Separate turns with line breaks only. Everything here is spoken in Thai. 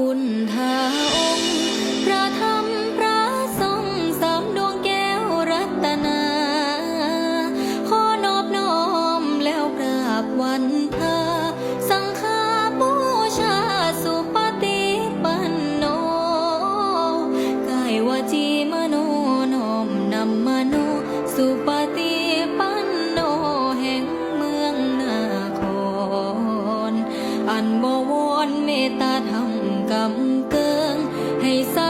คุณทาองค์พระธรรมพระสงฆ์สามดวงแก้วรัตนาขอนอบน้อมแล้วกราบวันพาสังฆาบูชาสุปฏิปันโนกายวาจีมโนน้อมนำมโนสุปฏิปันโนแห่งเมืองนาครอันบวรเมตตาธรรมกำเกิงให้สา